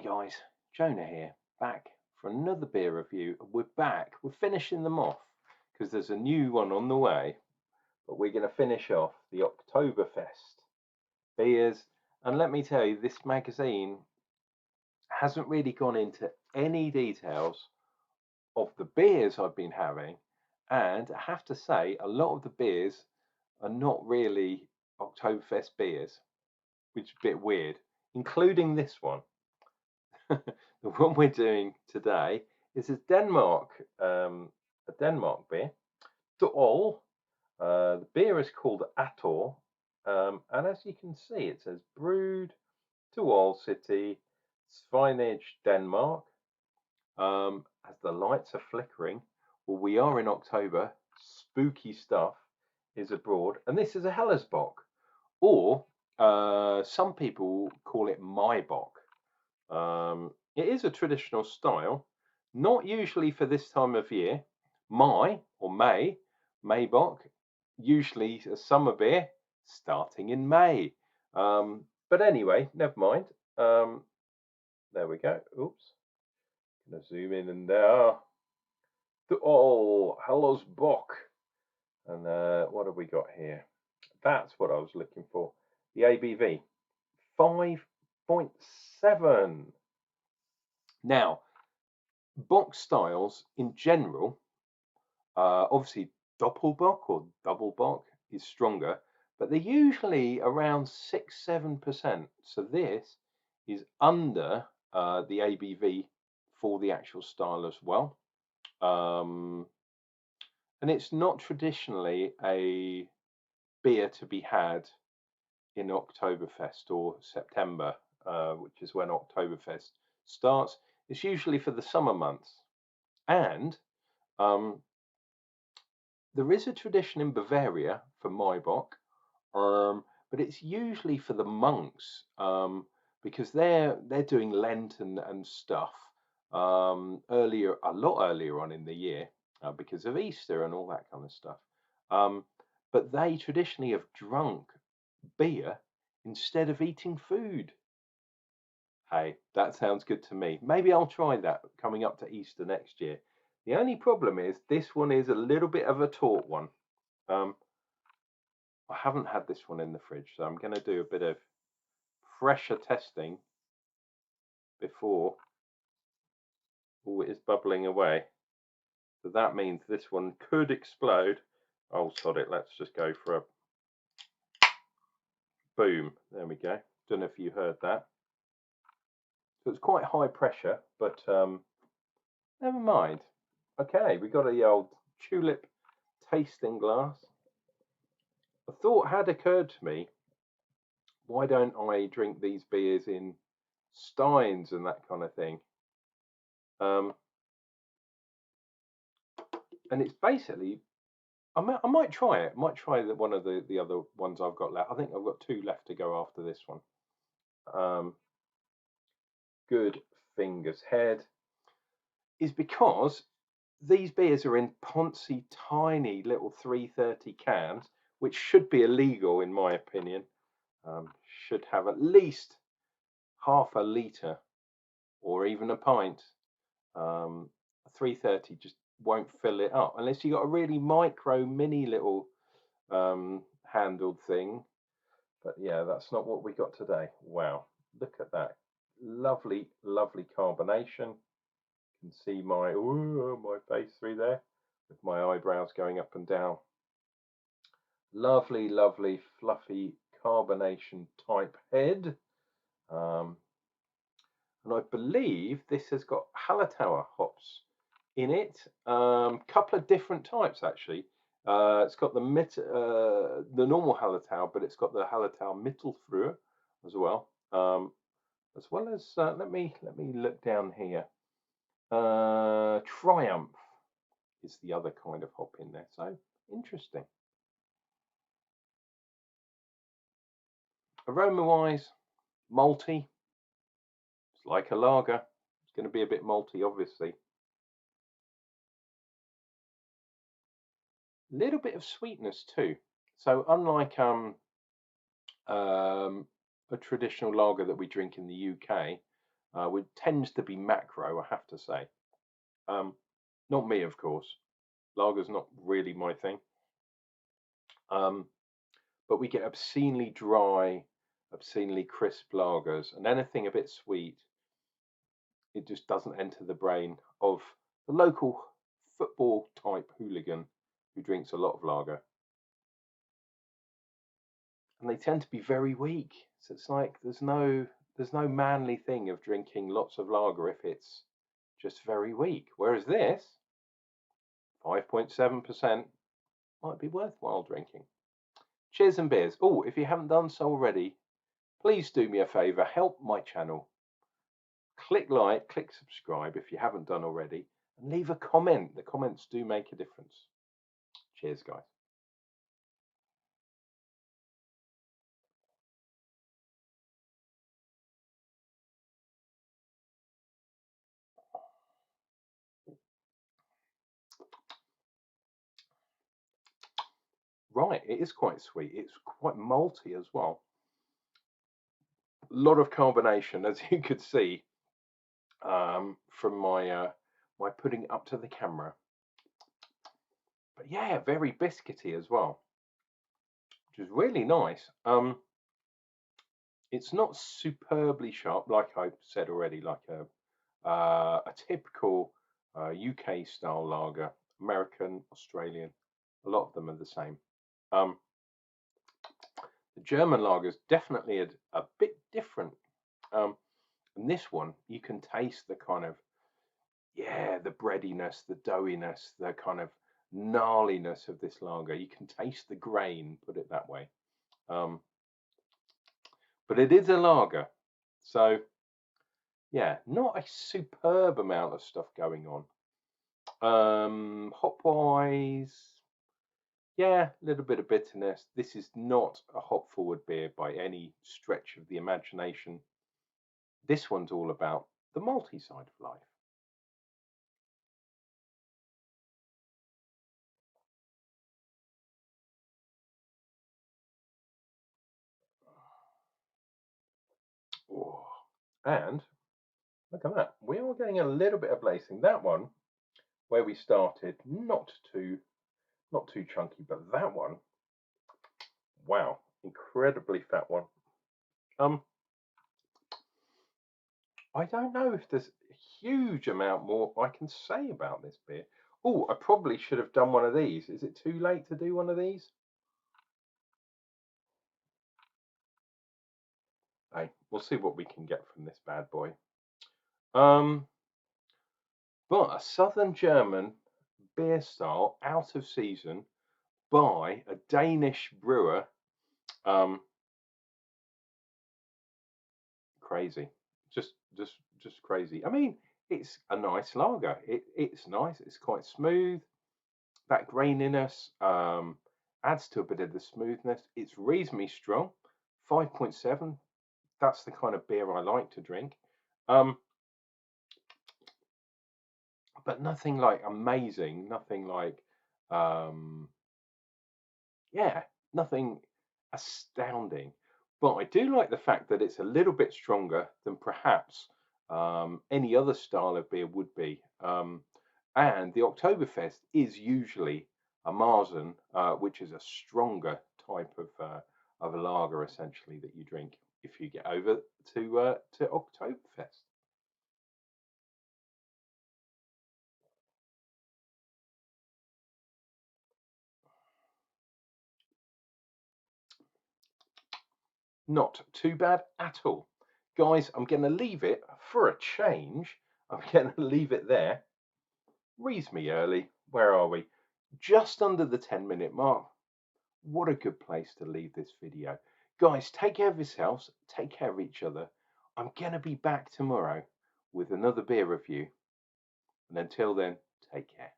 Hi guys, Jonah here, back for another beer review. We're back, we're finishing them off because there's a new one on the way, but we're going to finish off the Octoberfest beers. And let me tell you, this magazine hasn't really gone into any details of the beers I've been having, and I have to say, a lot of the beers are not really Oktoberfest beers, which is a bit weird, including this one. The one we're doing today is a Denmark beer. All the beer is called Ator, and as you can see, it says brewed to all city, Svinage, Denmark. As the lights are flickering, well, we are in October. Spooky stuff is abroad, and this is a Hellersbock, or some people call it my Bock. It is a traditional style, not usually for this time of year. May Bock, usually a summer beer starting in May. But anyway, never mind. There we go. Oops. Gonna zoom in and there. Oh, hello's Bock. And what have we got here? That's what I was looking for. The ABV, 5.7. Now, Bock styles in general, obviously Doppelbock or Double Bock is stronger, but they're usually around 6-7%. So this is under the ABV for the actual style as well. And it's not traditionally a beer to be had in Oktoberfest or September, which is when Oktoberfest starts. It's usually for the summer months. And there is a tradition in Bavaria for Maibock, but it's usually for the monks, because they're doing Lent and stuff a lot earlier on in the year, because of Easter and all that kind of stuff. But they traditionally have drunk beer instead of eating food. Hey, that sounds good to me. Maybe I'll try that coming up to Easter next year. The only problem is this one is a little bit of a taut one. I haven't had this one in the fridge, so I'm going to do a bit of pressure testing before all it is bubbling away. So that means this one could explode. Oh, sod it. Let's just go for a boom. There we go. Don't know if you heard that. So it's quite high pressure, but never mind. Okay, we got a old tulip tasting glass. A thought had occurred to me, why don't I drink these beers in steins and that kind of thing? And it's basically, I might try it. I might try one of the other ones I've got left. I think I've got 2 left to go after this one. Good Fingers Head is because these beers are in poncy, tiny little 330 cans, which should be illegal in my opinion. Should have at least half a litre or even a pint. 330 just won't fill it up unless you got a really micro mini little handled thing. But yeah, that's not what we got today. Wow, look at that. Lovely carbonation. You can see my face through there with my eyebrows going up and down. Lovely fluffy carbonation type head. And I believe this has got Hallertauer hops in it. Couple of different types actually. It's got the normal Hallertau, but it's got the Hallertau Mittelfrüh as well. As well as let me look down here. Triumph is the other kind of hop in there. So interesting. Aroma-wise, malty. It's like a lager. It's going to be a bit malty, obviously. A little bit of sweetness too. So unlike a traditional lager that we drink in the UK, which tends to be macro, I have to say. Not me, of course. Lager's not really my thing. But we get obscenely dry, obscenely crisp lagers, and anything a bit sweet, it just doesn't enter the brain of the local football type hooligan who drinks a lot of lager. And they tend to be very weak. So it's like there's no manly thing of drinking lots of lager if it's just very weak. Whereas this, 5.7%, might be worthwhile drinking. Cheers and beers. Oh, if you haven't done so already, please do me a favour, help my channel. Click like, click subscribe if you haven't done already, and leave a comment. The comments do make a difference. Cheers, guys. Right, it is quite sweet. It's quite malty as well. A lot of carbonation, as you could see from my putting up to the camera. But yeah, very biscuity as well, which is really nice. It's not superbly sharp, like I said already, like a typical UK style lager, American, Australian. A lot of them are the same. The German lager is definitely a bit different. And this one, you can taste the kind of, the breadiness, the doughiness, the kind of gnarliness of this lager. You can taste the grain, put it that way. But it is a lager. So, yeah, not a superb amount of stuff going on. Hop wise, yeah, a little bit of bitterness. This is not a hop forward beer by any stretch of the imagination. This one's all about the malty side of life. Oh, and look at that. We are getting a little bit of lacing. That one, where we started, not too chunky, but that one, wow, incredibly fat one. I don't know if there's a huge amount more I can say about this beer. Oh, I probably should have done one of these. Is it too late to do one of these? Hey, we'll see what we can get from this bad boy. But a Southern German beer style out of season by a Danish brewer. Crazy, just crazy. I mean, it's a nice lager. It's nice. It's quite smooth. That graininess adds to a bit of the smoothness. It's reasonably strong. 5.7. That's the kind of beer I like to drink. But nothing like amazing. Nothing like, nothing astounding. But I do like the fact that it's a little bit stronger than perhaps any other style of beer would be. And the Oktoberfest is usually a Marzen, which is a stronger type of a lager, essentially, that you drink if you get over to Oktoberfest. Not too bad at all. Guys, I'm going to leave it for a change. I'm going to leave it there. Reasonably early. Where are we? Just under the 10-minute mark. What a good place to leave this video. Guys, take care of yourselves. Take care of each other. I'm going to be back tomorrow with another beer review. And until then, take care.